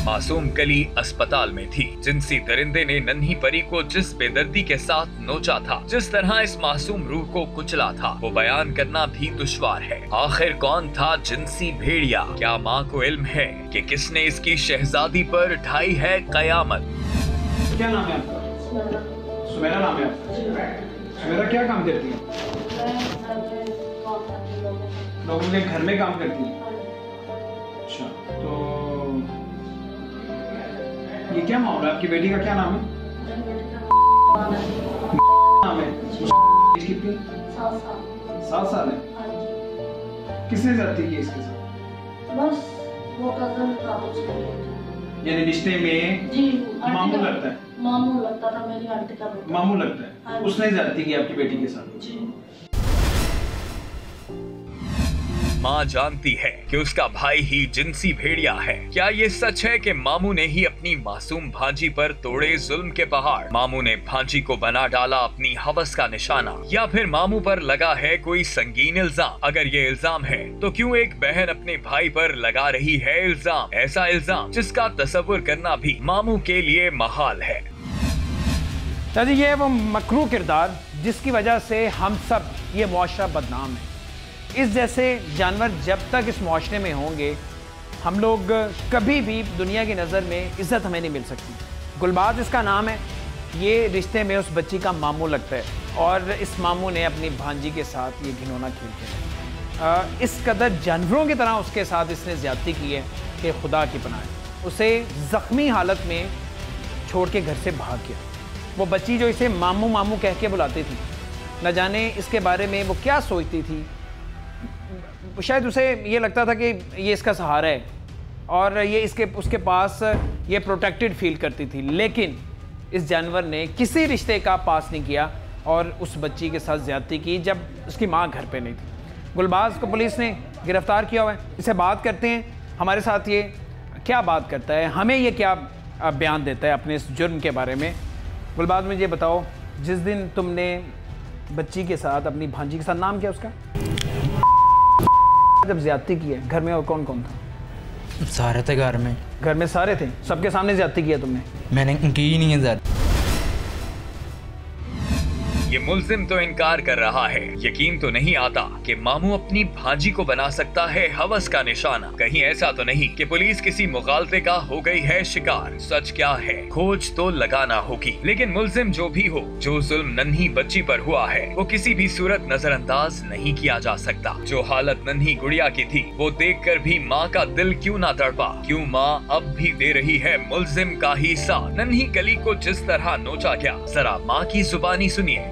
मासूम कली अस्पताल में थी। जिनसी दरिंदे ने नन्ही परी को जिस बेदर्दी के साथ नोचा था, जिस तरह इस मासूम रूह को कुचला था, वो बयान करना भी दुश्वार है। आखिर कौन था जिनसी भेड़िया? क्या माँ को इल्म है कि किसने इसकी शहजादी पर ढाई है कयामत? क्या नाम है आपका? सुमेरा नाम है आपका? सुमेरा क्या काम करती है? लोगों के घर में काम करती है। अच्छा, तो ये क्या मामला है? आपकी बेटी का क्या नाम है? नाम है? कितनी? 7 साल है। किसने ज्यादती की इसके साथ? बस वो कजन था उसके। यानी रिश्ते में जी मामू लगता है? मामू लगता था, मेरी आंटी का बेटा। मामू लगता है। उसने ज्यादती की आपकी बेटी के साथ? जी। माँ जानती है कि उसका भाई ही जिनसी भेड़िया है। क्या ये सच है कि मामू ने ही अपनी मासूम भांजी पर तोड़े जुल्म के पहाड़? मामू ने भांजी को बना डाला अपनी हवस का निशाना, या फिर मामू पर लगा है कोई संगीन इल्जाम? अगर ये इल्जाम है तो क्यों एक बहन अपने भाई पर लगा रही है इल्जाम, ऐसा इल्जाम जिसका तसव्वुर करना भी मामू के लिए महाल है। दादी, ये वो मकरू किरदार जिसकी वजह से हम सब ये मुआशरा बदनाम है। इस जैसे जानवर जब तक इस मुआशरे में होंगे, हम लोग कभी भी दुनिया की नज़र में इज़्ज़त हमें नहीं मिल सकती। गुलबाज इसका नाम है। ये रिश्ते में उस बच्ची का मामू लगता है और इस मामू ने अपनी भांजी के साथ ये घिनौना खेल किया। इस कदर जानवरों की तरह उसके साथ इसने ज़्यादती की है कि खुदा की पनाह है। उसे ज़ख्मी हालत में छोड़ के घर से भाग गया। वो बच्ची जो इसे मामू मामू कह के बुलाती थी, न जाने इसके बारे में वो क्या सोचती थी। शायद उसे ये लगता था कि ये इसका सहारा है और ये उसके पास ये प्रोटेक्टेड फील करती थी। लेकिन इस जानवर ने किसी रिश्ते का पास नहीं किया और उस बच्ची के साथ ज़्यादती की जब उसकी माँ घर पे नहीं थी। गुलबाज को पुलिस ने गिरफ्तार किया हुआ है। इसे बात करते हैं, हमारे साथ ये क्या बात करता है, हमें ये क्या बयान देता है अपने इस जुर्म के बारे में। गुलबाज, मुझे बताओ, जिस दिन तुमने बच्ची के साथ, अपनी भांजी के साथ, नाम क्या उसका, जब ज्यादती की है, घर में और कौन कौन था? सारे थे घर में। घर में सारे थे? सबके सामने ज्यादती किया तुमने? मैंने की ही नहीं है ज्यादा। ये मुल्जिम तो इनकार कर रहा है। यकीन तो नहीं आता कि मामू अपनी भांजी को बना सकता है हवस का निशाना। कहीं ऐसा तो नहीं कि पुलिस किसी मुगालते का हो गई है शिकार? सच क्या है, खोज तो लगाना होगी। लेकिन मुल्जिम जो भी हो, जो जुल्म नन्ही बच्ची पर हुआ है, वो किसी भी सूरत नजरअंदाज नहीं किया जा सकता। जो हालत नन्ही गुड़िया की थी, वो देखकर भी माँ का दिल क्यों ना तड़पा? क्यों माँ अब भी दे रही है मुल्जिम का ही साथ? नन्ही कली को जिस तरह नोचा गया, जरा माँ की जुबानी सुनिए।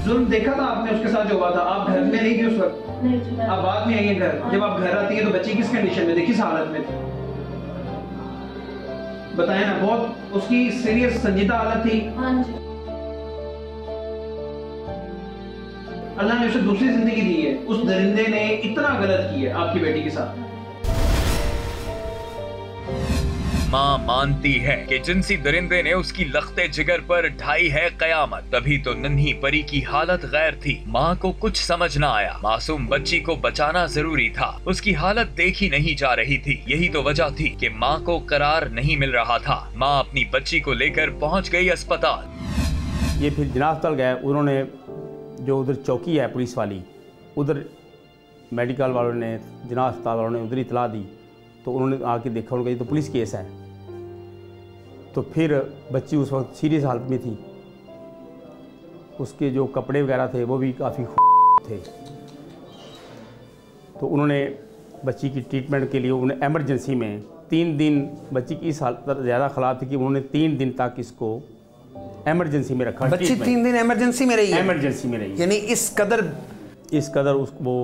जुल्म देखा था आपने उसके साथ जो हुआ था? आप घर में नहीं थी उस वक्त? नहीं, आप बाद में आई हैं घर। जब आप घर आती है तो बच्ची किस कंडीशन में थी, किस हालत में थी, बताएं ना। बहुत उसकी सीरियस संजीदा हालत थी। हाँ जी। अल्लाह ने उसे दूसरी जिंदगी दी है। उस दरिंदे ने इतना गलत किया आपकी बेटी के साथ। माँ मानती है कि जिनसी दरिंदे ने उसकी लख्ते जिगर पर ढाई है कयामत। तभी तो नन्ही परी की हालत गैर थी। माँ को कुछ समझ न आया। मासूम बच्ची को बचाना जरूरी था। उसकी हालत देखी नहीं जा रही थी। यही तो वजह थी कि माँ को करार नहीं मिल रहा था। माँ अपनी बच्ची को लेकर पहुँच गई अस्पताल। ये फिर जिना अस्पताल गए। उन्होंने जो उधर चौकी है पुलिस वाली, उधर मेडिकल वालों ने, जिना अस्पताल वालों ने उधर इतला दी, तो उन्होंने आके देखा, उन्होंने कहा तो पुलिस केस है। तो फिर बच्ची उस वक्त सीरियस हालत में थी। उसके जो कपड़े वगैरह थे वो भी काफ़ी थे। तो उन्होंने बच्ची की ट्रीटमेंट के लिए उन्हें एमरजेंसी में 3 दिन, बच्ची की इस हालत ज़्यादा ख़राब थी कि उन्होंने 3 दिन तक इसको एमरजेंसी में रखा। बच्ची 3 दिन एमरजेंसी में रही है? एमरजेंसी में रही, यानी इस कदर वो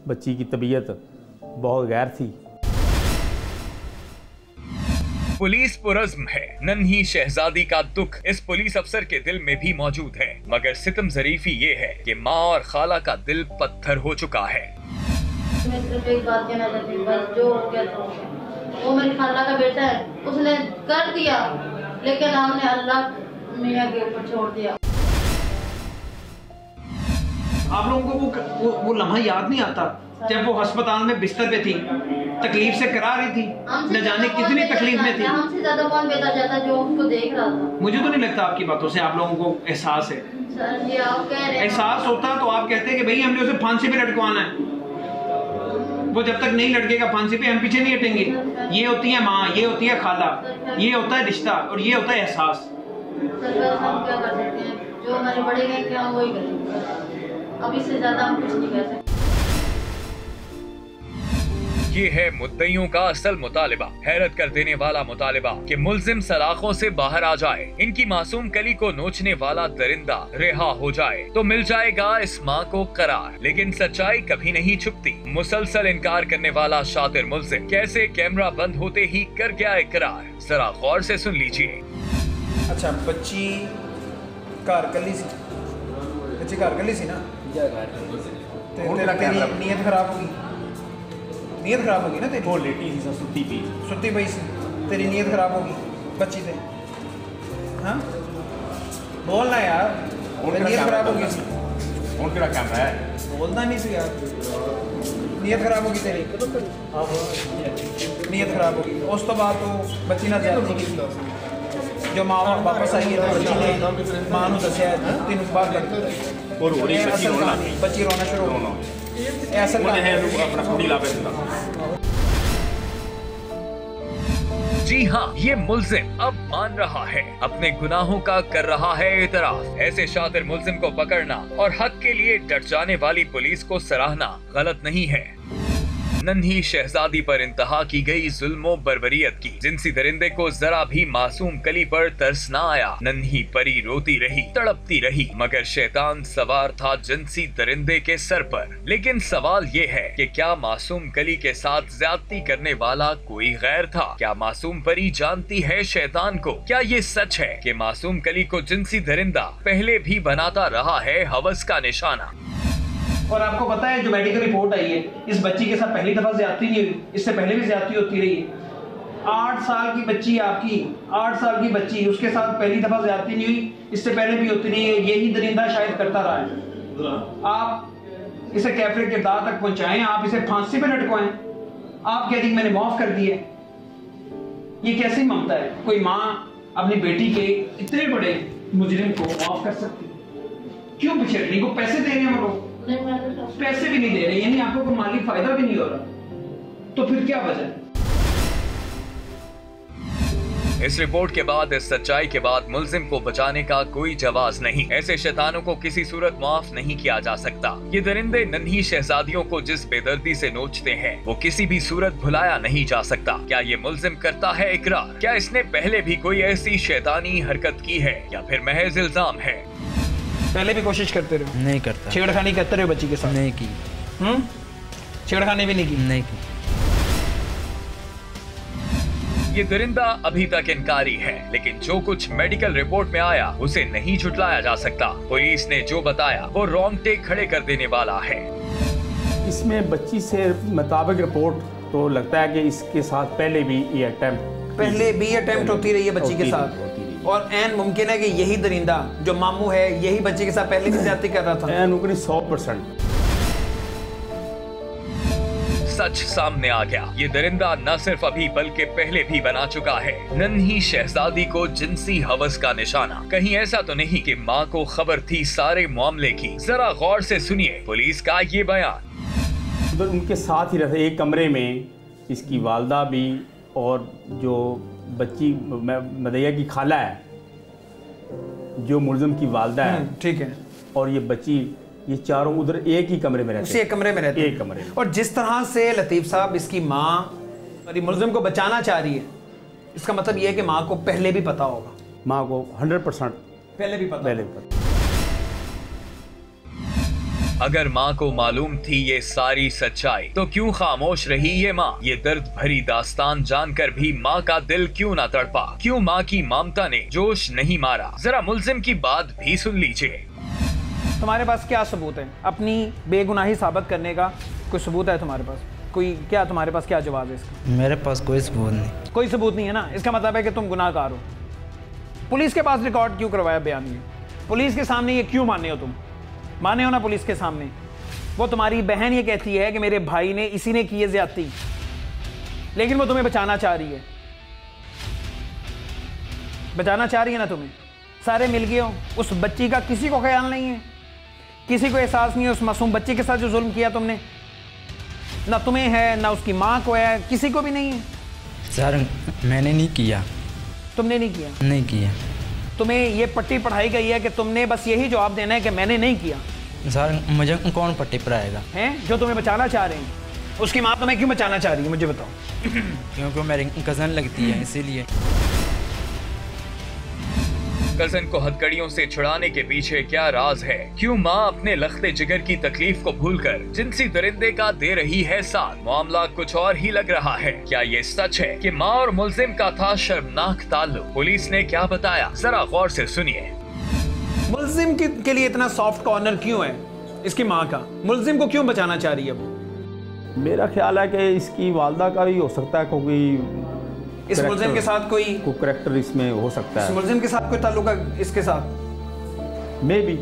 बच्ची की तबीयत बहुत गैर थी। पुलिस पुरज़्म है। नन्ही शहजादी का दुख इस पुलिस अफसर के दिल में भी मौजूद है, मगर सितम ज़रीफ़ी ये है कि माँ और खाला का दिल पत्थर हो चुका है। मैं सिर्फ एक बात कहना चाहती हूँ, बस जो हो गया तो वो मेरी खाला का बेटा है, उसने कर दिया, लेकिन हमने अल्लाह मियां के ऊपर छोड़ दिया। आप लोगों को वो लम्हा याद नहीं आता जब वो अस्पताल में बिस्तर पे थी, तकलीफ से करा रही थी, न जाने कितनी तकलीफ में थी। हमसे ज्यादा कौन बेहतर जाता जो उनको देख रहा था। मुझे तो नहीं लगता आपकी बातों से आप लोगों को एहसास है। सर जी आप कह रहे हैं एहसास होता तो आप कहते कि भाई हमने उसे फांसी पे लटकवाना है, वो जब तक नहीं लटकेगा फांसी पे हम पीछे नहीं हटेंगे। ये होती है माँ, ये होती है खाला, ये होता है रिश्ता और ये होता है एहसास। सर बस हम क्या कर सकते हैं, जो हमारे बड़े कहेंगे हम वही करेंगे, अब इससे ज्यादा हम कुछ नहीं कर सकते। ये है मुद्दइयों का असल मुतालिबा, हैरत कर देने वाला मुतालिबा कि मुल्जिम सलाखों से बाहर आ जाए, इनकी मासूम कली को नोचने वाला दरिंदा रिहा हो जाए तो मिल जाएगा इस माँ को करार। लेकिन सच्चाई कभी नहीं छुपती। मुसलसल इनकार करने वाला शातिर मुल्जिम कैसे कैमरा बंद होते ही कर गया इकरार, जरा गौर से सुन लीजिए। अच्छा बच्ची घर कली सी, बच्ची घर कली सी ना, तेरी नीयत खराब होगी, नीयत खराब होगी ना तेरी। वो लेटी थी सुत्ती पई सी, तेरी नीयत खराब होगी बच्ची से। हाँ बोलना यार, नीयत खराब होगी। कौन केड़ा कैमरा है? बोलना नहीं सी यार, नीयत खराब होगी तेरी, नीयत खराब होगी। उस तो बाद तो बच्ची ना ज्यादती की, जो माँ वापस आई है बच्ची ने माँ को दसिया 3 बार कर और रोनी बच्ची रोना शुरू हो गई। असल अपना कुड़ी ला पे जी हाँ, ये मुल्जिम अब मान रहा है, अपने गुनाहों का कर रहा है एतराफ। ऐसे शातिर मुल्जिम को पकड़ना और हक के लिए डट जाने वाली पुलिस को सराहना गलत नहीं है। नन्ही शहजादी पर इंतहा की गई जुल्मो बर्बरियत की। जिनसी दरिंदे को जरा भी मासूम कली पर तरस न आया। नन्ही परी रोती रही, तड़पती रही, मगर शैतान सवार था जिनसी दरिंदे के सर पर। लेकिन सवाल ये है कि क्या मासूम कली के साथ ज्यादती करने वाला कोई गैर था? क्या मासूम परी जानती है शैतान को? क्या ये सच है कि मासूम कली को जिनसी दरिंदा पहले भी बनाता रहा है हवस का निशाना? और आपको पता है जो मेडिकल रिपोर्ट आई है, इस बच्ची के साथ पहली दफा ज्यादती नहीं हुई, इससे पहले भी ज्यादती होती रही है। 8 साल की बच्ची आपकी, 8 साल की बच्ची, उसके साथ पहली दफा ज्यादती नहीं हुई, इससे पहले भी होती नहीं है। यही दरिंदा शायद करता रहा है। आप इसे कैफरे किरदार तक पहुंचाएं, आप इसे फांसी पे लटकवाएं, आप कहती मैंने माफ कर दिया। ये कैसी ममता है? कोई माँ अपनी बेटी के इतने बड़े मुजरिम को माफ कर सकती? क्यों पीछे हटने को? पैसे दे रहे हैं वो लोग, पैसे भी नहीं दे रहे, यानी आपको कोई माली फायदा भी नहीं हो रहा, तो फिर क्या वजह? इस रिपोर्ट के बाद, इस सच्चाई के बाद मुल्जिम को बचाने का कोई जवाब नहीं। ऐसे शैतानों को किसी सूरत माफ नहीं किया जा सकता। ये दरिंदे नन्ही शहजादियों को जिस बेदर्दी से नोचते हैं वो किसी भी सूरत भुलाया नहीं जा सकता। क्या ये मुल्जिम करता है इकरार? क्या इसने पहले भी कोई ऐसी शैतानी हरकत की है या फिर महज इल्जाम है? पहले भी कोशिश करते रहे? नहीं करता। छेड़खानी करते रहे बच्ची के साथ? नहीं की। छेड़खानी भी नहीं की? नहीं की। ये दरिंदा अभी तक इनकारी है, लेकिन जो कुछ मेडिकल रिपोर्ट में आया उसे नहीं झुटलाया जा सकता। पुलिस ने जो बताया वो रोंगटे खड़े कर देने वाला है। इसमें बच्ची से मुताबिक रिपोर्ट तो लगता है कि इसके साथ पहले भी ये अटेम्प्ट होती रही है बच्ची के साथ, और ऐन मुमकिन है कि यही दरिंदा जो मामू है यही बच्ची के साथ पहले भी ज्यादती कर रहा था। 100% सच सामने आ गया। ये दरिंदा न सिर्फ अभी बल्कि पहले भी बना चुका है नन्ही शहजादी को जिनसी हवस का निशाना। कहीं ऐसा तो नहीं कि माँ को खबर थी सारे मामले की? जरा गौर से सुनिए पुलिस का ये बयान। उधर उनके साथ ही रहते एक कमरे में इसकी वालदा भी और जो बच्ची मदैया की खाला है, जो मुल्जिम की वालदा है, ठीक है, और ये बच्ची, ये चारों उधर एक ही कमरे में रहते हैं। उसी एक कमरे में रहते हैं। एक कमरे में। और जिस तरह से लतीफ़ साहब इसकी माँ और मुल्जिम को बचाना चाह रही है, इसका मतलब ये है कि माँ को पहले भी पता होगा। माँ को 100% पहले भी पता। अगर माँ को मालूम थी ये सारी सच्चाई तो क्यों खामोश रही ये माँ? ये दर्द भरी दास्तान जानकर भी माँ का दिल क्यों ना तड़पा? क्यों माँ की ममता ने जोश नहीं मारा? जरा मुल्जिम की बात भी सुन लीजिए। तुम्हारे पास क्या सबूत है अपनी बेगुनाही साबित करने का? कोई सबूत है तुम्हारे पास? कोई क्या तुम्हारे पास क्या जवाब है इसका? मेरे पास कोई सबूत नहीं। कोई सबूत नहीं है ना, इसका मतलब है कि तुम गुनाहगार हो। पुलिस के पास रिकॉर्ड क्यों करवाया बयान? ये पुलिस के सामने ये क्यों माने हो? तुम माने हो ना पुलिस के सामने? वो तुम्हारी बहन ये कहती है कि मेरे भाई ने इसी ने की है ज्यादती, लेकिन वो तुम्हें बचाना चाह रही है। बचाना चाह रही है ना तुम्हें। सारे मिल गए हो, उस बच्ची का किसी को ख्याल नहीं है, किसी को एहसास नहीं है उस मासूम बच्ची के साथ जो जुल्म किया तुमने। ना तुम्हें है, ना उसकी माँ को है, किसी को भी नहीं है। सर मैंने नहीं किया। तुमने नहीं किया? नहीं किया। तुम्हें ये पट्टी पढ़ाई गई है कि तुमने बस यही जवाब देना है कि मैंने नहीं किया। सर मुझे कौन पट्टी पढ़ाएगा? हैं जो तुम्हें बचाना चाह रहे हैं। उसकी माँ तुम्हें क्यों बचाना चाह रही है, मुझे बताओ। क्योंकि मेरी कज़न लगती है, इसीलिए। कजन को हथकड़ियों से छुड़ाने के पीछे क्या राज है? क्यों माँ अपने लख्ते जिगर की तकलीफ को भूलकर जिनसी दरिंदे का दे रही है साथ? मामला कुछ और ही लग रहा है। क्या ये सच है कि माँ और मुल्जिम का था शर्मनाक ताल्लुक? पुलिस ने क्या बताया, जरा गौर से सुनिए। मुल्जिम के लिए इतना सॉफ्ट कॉर्नर क्यों है इसकी माँ का? मुल्जिम को क्यों बचाना चाह रही है वो? मेरा ख्याल है कि इसकी वालदा का भी हो सकता है, क्योंकि इस मुल्जिम के साथ कोई करैक्टर इसमें हो सकता है। इस मुल्जिम के साथ कोई ताल्लुक है इसके साथ? मे भी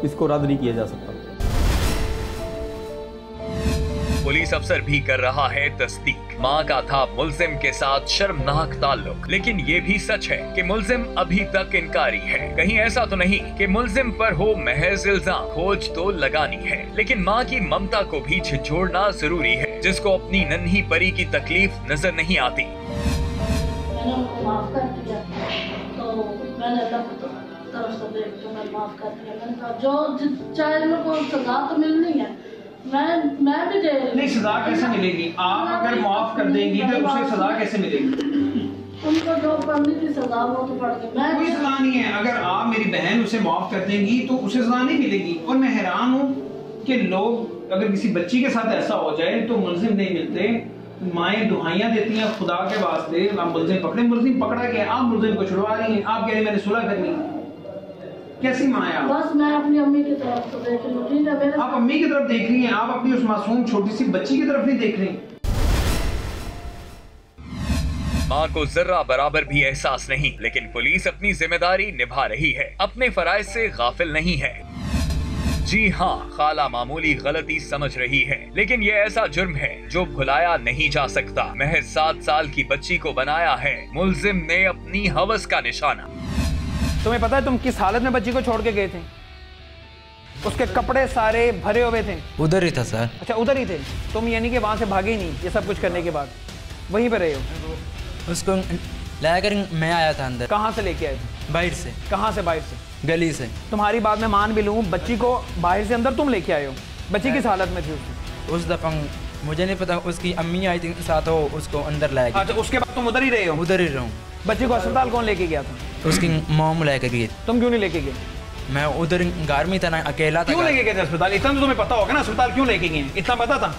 इसको रद्द नहीं किया जा सकता। पुलिस अफसर भी कर रहा है तस्दीक। माँ का था मुल्जिम के साथ शर्मनाक ताल्लुक, लेकिन ये भी सच है कि मुल्जिम अभी तक इनकारी है। कहीं ऐसा तो नहीं कि मुल्जिम पर हो महज इल्जाम? खोज तो लगानी है, लेकिन माँ की ममता को भी झिझोड़ना जरूरी है, जिसको अपनी नन्ही परी की तकलीफ नजर नहीं आती। मैंने उनको माफ कर दिया, तो मैंने अल्लाह की तरफ से देख के मैं माफ कर दिया। मैंने कहा जो चाहे मेरे को सजा तो मिलनी है, मैं भी दे रही। नहीं, सजा कैसे मिलेगी? आप अगर माफ कर देंगी तो उसे सजा कैसे मिलेगी? उनको जो करने की सजा वो तो पड़ गई। कोई सजा नहीं है। अगर आप मेरी बहन उसे माफ कर देंगी तो उसे सजा नहीं मिलेगी। और मैं हैरान हूँ कि लोग, अगर किसी बच्ची के साथ ऐसा हो जाए तो मुल्जिम नहीं मिलते, माएँ दुहाइयां देती हैं खुदा के वास्ते, आप मुल्जिम पकड़े। मुल्जिम पकड़ा गया, आप मुल्जिम को छुड़वा रही हैं। आप कह रहे मैंने सुलह करनी। कैसी माँ है आप? बस मैं अपनी अम्मी की तरफ से देख रही हूँ, ठीक है? आप अम्मी की तरफ देख रही हैं, आप अपनी उस मासूम छोटी सी बच्ची की तरफ नहीं देख रही। माँ को जर्रा बराबर भी एहसास नहीं, लेकिन पुलिस अपनी जिम्मेदारी निभा रही है, अपने फराइज से गाफिल नहीं है। जी हाँ, खाला मामूली गलती समझ रही है, लेकिन ये ऐसा जुर्म है जो भुलाया नहीं जा सकता। महज 7 साल की बच्ची को बनाया है मुल्जिम ने अपनी हवस का निशाना। तुम्हें पता है तुम किस हालत में बच्ची को छोड़ के गए थे? उसके कपड़े सारे भरे हुए थे। उधर ही था सर। अच्छा, उधर ही थे तुम, यानी कि वहाँ से भागे ही नहीं? ये सब कुछ करने के बाद वहीं पर रहे हो? उसको लेकर मैं आया था अंदर। कहाँ से लेके आए थे? बाहर से। कहाँ से? बाहर से, गली से। तुम्हारी बात मैं मान भी लूँ, बच्ची को बाहर से अंदर तुम लेके आए हो। बच्ची किस हालत में थी उस दफा? मुझे नहीं पता, उसकी अम्मी आई थी साथ, हो उसको अंदर लाया। अच्छा, उसके बाद तुम उधर ही रहे हो? उधर ही रहूँ। बच्ची को अस्पताल कौन लेके गया था? उसकी मॉम लेकर गई। तुम क्यों नहीं लेके गए? मैं उधर घर में था ना, अकेला था। क्यों लेके गए थे अस्पताल? इतना तो तुम्हें पता होगा ना अस्पताल क्यों लेके गए? इतना पता था?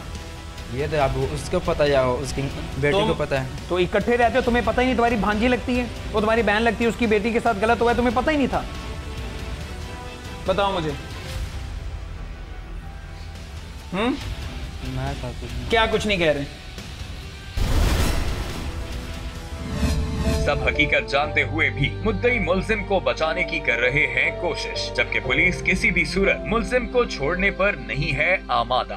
ये तो अब उसको पता या उसकी बेटी को पता है। तो इकट्ठे रहते हो, तुम्हें पता ही नहीं? तुम्हारी भांजी लगती है, वो तुम्हारी बहन लगती है, उसकी बेटी के साथ गलत हुआ है, तुम्हें पता ही नहीं था? बताओ मुझे। मैं क्या कुछ नहीं कह रहे? सब हकीकत जानते हुए भी मुद्दई मुल्जिम को बचाने की कर रहे हैं कोशिश, जबकि पुलिस किसी भी सूरत मुल्जिम को छोड़ने पर नहीं है आमादा।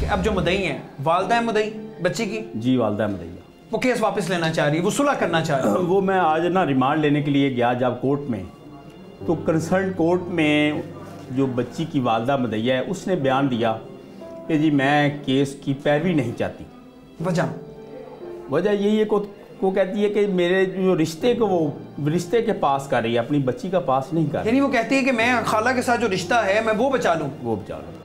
अब जो मुद्दई है, वालदा है मुद्दई बच्ची की? जी, वालदा है मुद्दई। वो केस वापस लेना चाह रही है, वो सुलह करना चाह रही है। वो मैं आज ना रिमांड लेने के लिए गया जब कोर्ट में, तो कंसर्न कोर्ट में जो बच्ची की वालदा मुद्दईया है उसने बयान दिया कि जी मैं केस की पैरवी नहीं चाहती। वजह यही है को कहती है कि मेरे जो रिश्ते को वो रिश्ते के पास कर रही है, अपनी बच्ची का पास नहीं कर रही। यानी वो कहती है कि मैं खाला के साथ जो रिश्ता है मैं वो बचा लूं। वो बचा लूं।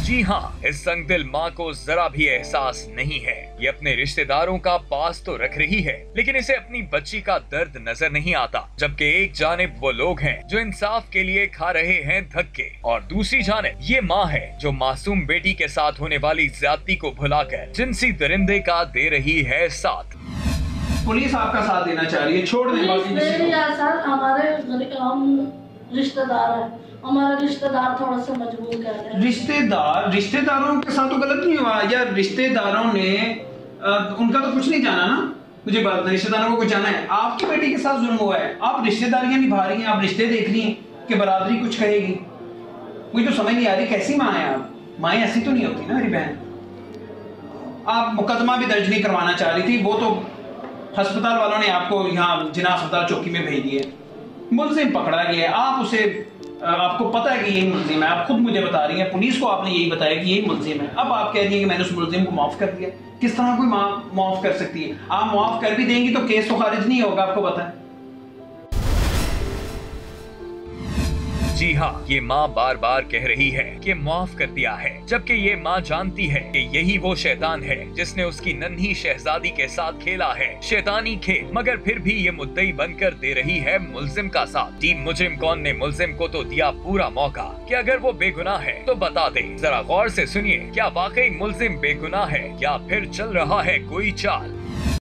जी हाँ, इस संगदिल माँ को जरा भी एहसास नहीं है। ये अपने रिश्तेदारों का पास तो रख रही है, लेकिन इसे अपनी बच्ची का दर्द नजर नहीं आता। जबकि एक जानिब वो लोग हैं जो इंसाफ के लिए खा रहे हैं धक्के, और दूसरी जानिब ये माँ है जो मासूम बेटी के साथ होने वाली ज्यादती को भुलाकर जिनसी दरिंदे का दे रही है साथ। पुलिस आपका साथ देना चाह रही है, छोड़ दें बाकी किसी को। सर हमारे हम रिश्तेदार हैं, हमारा रिश्तेदार थोड़ा सा मजबूर कर रहे हैं। रिश्तेदारों के साथ तो गलत नहीं हुआ यार। रिश्तेदारों ने उनका तो कुछ नहीं जाना ना, मुझे बात है, रिश्तेदारों को कुछ जाना है। आपकी बेटी के साथ जुल्म हुआ है, आप रिश्तेदारियां निभा रही हैं, आप रिश्ते देख रही हैं कि बरादरी कुछ कहेगी। मुझे तो समझ नहीं आ रही कैसी माँ है आप। माएँ ऐसी तो नहीं होती ना मेरी बहन। आप मुकदमा भी दर्ज नहीं करवाना चाह रही थी, वो तो अस्पताल वालों ने आपको यहाँ जिना अस्पताल चौकी में भेज दिए। मुलजिम पकड़ा गया, आप उसे आपको पता है कि यही मुलजिम है, आप खुद मुझे बता रही हैं, पुलिस को आपने यही बताया कि यही मुलजिम है। अब आप कह रही हैं कि मैंने उस मुलजिम को माफ कर दिया। किस तरह कोई माफ कर सकती है? आप माफ कर भी देंगी तो केस तो खारिज नहीं होगा, आपको पता है। जी हाँ, ये माँ बार बार कह रही है कि माफ कर दिया है, जबकि ये माँ जानती है कि यही वो शैतान है जिसने उसकी नन्ही शहजादी के साथ खेला है शैतानी खेल, मगर फिर भी ये मुद्दई बनकर दे रही है मुलजिम का साथ। टीम मुजरिम कौन ने मुलजिम को तो दिया पूरा मौका कि अगर वो बेगुनाह है तो बता दे। जरा गौर से सुनिए, क्या वाकई मुलजिम बेगुनाह है या फिर चल रहा है कोई चाल?